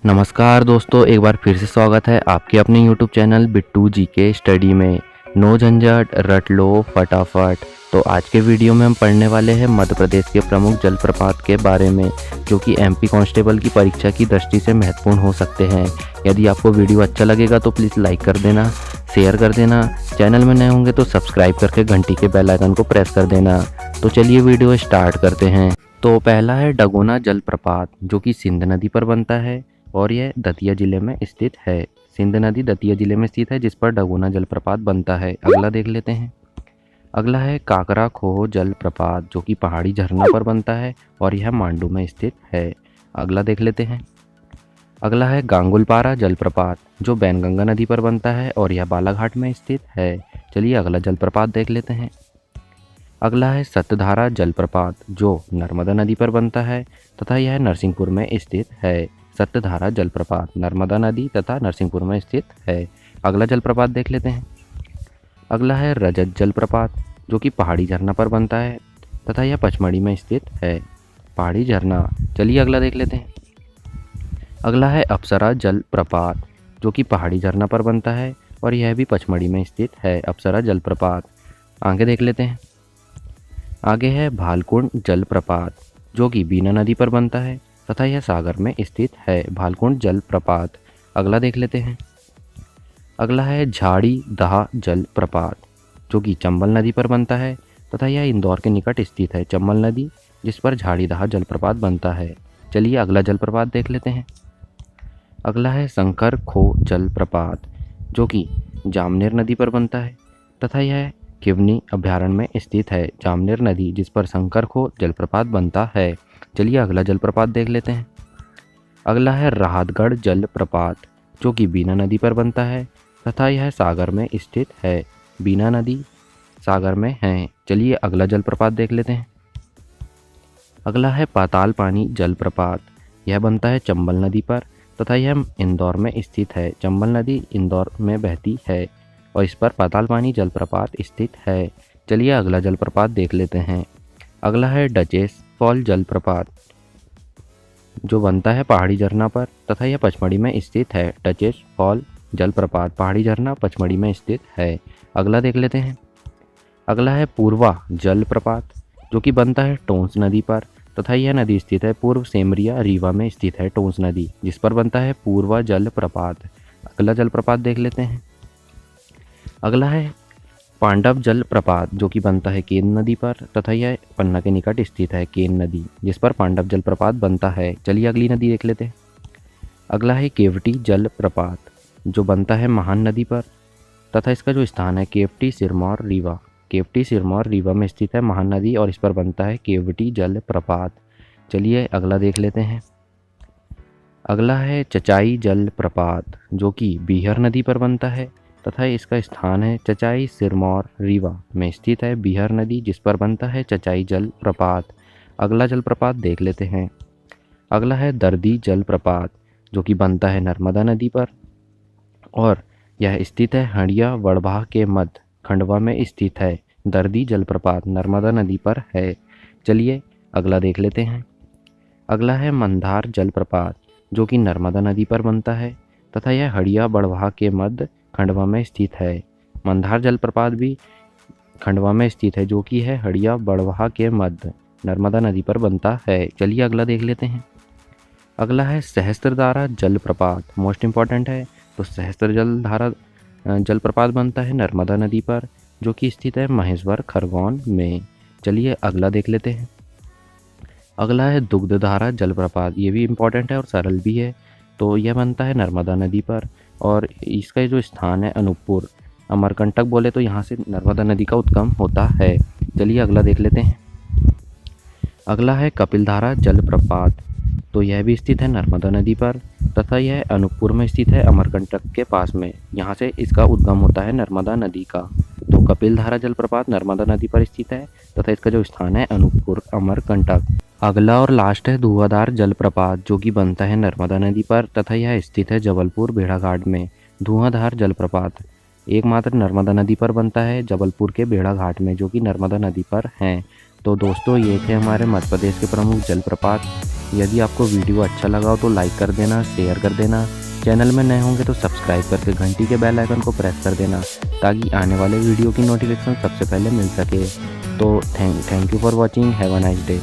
नमस्कार दोस्तों, एक बार फिर से स्वागत है आपके अपने YouTube चैनल बिट्टू जी के स्टडी में। नो झंझट, रट लो फटाफट। तो आज के वीडियो में हम पढ़ने वाले हैं मध्य प्रदेश के प्रमुख जलप्रपात के बारे में, जो कि MP कांस्टेबल की परीक्षा की दृष्टि से महत्वपूर्ण हो सकते हैं। यदि आपको वीडियो अच्छा लगेगा तो प्लीज़ लाइक कर देना, शेयर कर देना। चैनल में नए होंगे तो सब्सक्राइब करके घंटी के बेल आइकन को प्रेस कर देना। तो चलिए वीडियो स्टार्ट करते हैं। तो पहला है डगोना जलप्रपात, जो कि सिंध नदी पर बनता है और यह दतिया जिले में स्थित है। सिंध नदी दतिया जिले में स्थित है, जिस पर डगोना जलप्रपात बनता है। अगला देख लेते हैं। अगला है काकरा खोह जलप्रपात, जो कि पहाड़ी झरना पर बनता है और यह मांडू में स्थित है। अगला देख लेते हैं। अगला है गांगुलपारा जलप्रपात, जो बैनगंगा नदी पर बनता है और यह बालाघाट में स्थित है। चलिए अगला जलप्रपात देख लेते हैं। अगला है सतधारा जलप्रपात, जो नर्मदा नदी पर बनता है तथा यह नरसिंहपुर में स्थित है। सतधारा जलप्रपात नर्मदा नदी तथा नरसिंहपुर में स्थित है। अगला जलप्रपात देख लेते हैं। अगला है रजत जलप्रपात, जो कि पहाड़ी झरना पर बनता है तथा यह पचमढ़ी में स्थित है। पहाड़ी झरना। चलिए अगला देख लेते हैं। अगला है अप्सरा जलप्रपात, जो कि पहाड़ी झरना पर बनता है और यह भी पचमढ़ी में स्थित है। अप्सरा जलप्रपात। आगे देख लेते हैं। आगे है भालकुंड जलप्रपात, जो कि बीना नदी पर बनता है तथा यह सागर में स्थित है। भालकुंड जलप्रपात। अगला देख लेते हैं। अगला है झाड़ी दहा जलप्रपात, जो कि चंबल नदी पर बनता है तथा यह इंदौर के निकट स्थित है। चंबल नदी, जिस पर झाड़ी दहा जलप्रपात बनता है। चलिए अगला जलप्रपात देख लेते हैं। अगला है शंकर खो जलप्रपात, जो कि जामनेर नदी पर बनता है तथा यह किवनी अभयारण्य में स्थित है। जामनेर नदी, जिस पर शंकर खो जलप्रपात बनता है। चलिए अगला जलप्रपात देख लेते हैं। अगला है राहतगढ़ जलप्रपात, जो कि बीना नदी पर बनता है तथा यह सागर में स्थित है। बीना नदी सागर में है। चलिए अगला जलप्रपात देख लेते हैं। अगला है पाताल पानी जलप्रपात। यह बनता है चंबल नदी पर तथा यह इंदौर में स्थित है। चंबल नदी इंदौर में बहती है और इस पर पाताल पानी जलप्रपात स्थित है। चलिए अगला जलप्रपात देख लेते हैं। अगला है डचेस फॉल जलप्रपात, जो बनता है पहाड़ी झरना पर तथा यह पचमढ़ी में स्थित है। डचेस फॉल जलप्रपात पहाड़ी झरना पचमढ़ी में स्थित है। अगला देख लेते हैं। अगला है पूर्वा जलप्रपात, जो कि बनता है टोंस नदी पर तथा यह नदी स्थित है पूर्व सेमरिया रीवा में स्थित है। टोंस नदी, जिस पर बनता है पूर्वा जलप्रपात। अगला जलप्रपात देख लेते हैं। अगला है पांडव जलप्रपात, जो कि बनता है केन नदी पर तथा यह पन्ना के निकट स्थित है। केन नदी, जिस पर पांडव जलप्रपात बनता है। चलिए अगली नदी देख लेते हैं। अगला है केवटी जलप्रपात, जो बनता है महान नदी पर तथा इसका जो स्थान है केवटी सिरमौर रीवा। केवटी सिरमौर रीवा में स्थित है महान नदी और इस पर बनता है केवटी जलप्रपात। चलिए अगला देख लेते हैं। अगला है चचाई जलप्रपात, जो कि बीहर नदी पर बनता है तथा इसका स्थान है चचाई सिरमौर रीवा में स्थित है। बीहर नदी, जिस पर बनता है चचाई जलप्रपात। अगला जलप्रपात देख लेते हैं। अगला है दर्दी जलप्रपात, जो कि बनता है नर्मदा नदी पर और यह स्थित है हंडिया वड़भाह के मध्य खंडवा में स्थित है। दर्दी जलप्रपात नर्मदा नदी पर है। चलिए अगला देख लेते हैं। अगला है मंदार जलप्रपात, जो कि नर्मदा नदी पर बनता है तथा यह हंडिया वड़भाह के मध्य खंडवा में स्थित है। मंदार जलप्रपात भी खंडवा में स्थित है, जो कि है हंडिया वड़भाह के मध्य नर्मदा नदी पर बनता है। चलिए अगला देख लेते हैं। अगला है सहस्त्रधारा जलप्रपात, मोस्ट इम्पॉर्टेंट है। तो सहस्त्र जलधारा जलप्रपात बनता है नर्मदा नदी पर, जो कि स्थित है महेश्वर खरगोन में। चलिए अगला देख लेते हैं। अगला है दुग्धधारा जलप्रपात, ये भी इम्पॉर्टेंट है और सरल भी है। तो यह बनता है नर्मदा नदी पर और इसका जो स्थान है अनूपपुर। अमरकंटक बोले तो यहाँ से नर्मदा नदी का उद्गम होता है। चलिए अगला देख लेते हैं। अगला है कपिलधारा जलप्रपात, तो यह भी स्थित है नर्मदा नदी पर तथा यह अनूपपुर में स्थित है अमरकंटक के पास में। यहाँ से इसका उद्गम होता है नर्मदा नदी का। तो कपिलधारा जलप्रपात नर्मदा नदी पर स्थित है तथा इसका जो स्थान है अनूपपुर अमरकंटक। अगला और लास्ट है धुआंधार जलप्रपात, जो कि बनता है नर्मदा नदी पर तथा यह स्थित है जबलपुर भेड़ाघाट में। धुआंधार जलप्रपात एकमात्र नर्मदा नदी पर बनता है, जबलपुर के भेड़ाघाट में, जो कि नर्मदा नदी पर है। तो दोस्तों ये थे हमारे मध्य प्रदेश के प्रमुख जलप्रपात। यदि आपको वीडियो अच्छा लगा हो तो लाइक कर देना, शेयर कर देना। चैनल में नए होंगे तो सब्सक्राइब करके घंटी के बेल आइकन को प्रेस कर देना ताकि आने वाले वीडियो की नोटिफिकेशन सबसे पहले मिल सके। तो thank you for watching. Have a nice day.